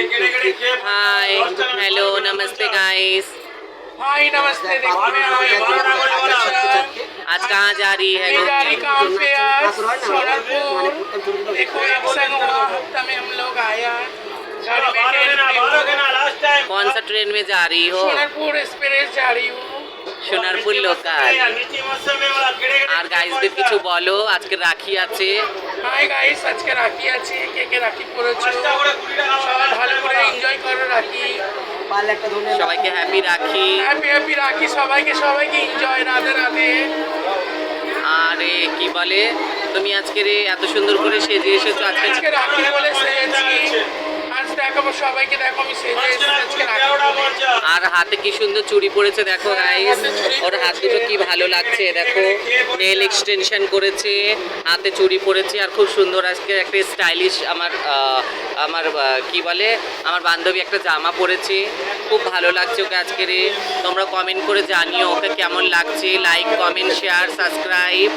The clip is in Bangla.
हाय हेलो नमस्ते गाइस। हाय नमस्ते। देखो मैं आज कहाँ जा रही है? जा रही काम पे आज सोनरपुर। देखो एक संग हुआ हफ्ता में हम लोग आया कौन सा ट्रेन में जा रही हो? सोनरपुर एक्सप्रेस जा रही हूँ। সোনারপুর লোকাল। আর গাইসদের কিছু বলো, আজকে রাখি আছে। হাই গাইস, আজকে রাখি আছে। কে কে রাখি পড়েছো? সবাই ভালো করে এনজয় করো রাখি। সবাইকে হ্যাপি রাখি। হ্যাপি হ্যাপি রাখি সবাইকে, সবাইকে এনজয়। রাধে রাধে। আরে কি বলে, তুমি আজকে রে এত সুন্দর করে সেজে এসেছো। আজকে আজকে রাখি বলে সেজেছি। আজ দেখাবো সবাইকে, দেখো আমি সেজে এসেছি আজকে রাখি বলে। আর হাতে কি সুন্দর চুড়ি পরেছে দেখো গাইস। ওর হাত দুটো কি ভালো লাগছে দেখো। নেল এক্সটেনশন করেছে, হাতে চুড়ি পরেছে আর খুব সুন্দর আজকে একটা স্টাইলিশ আমার কি বলে আমার বান্ধবী একটা জামা পরেছে। খুব ভালো লাগছে ওকে আজকে রে। তোমরা কমেন্ট করে জানিও ওকে কেমন লাগছে। Like comment share subscribe.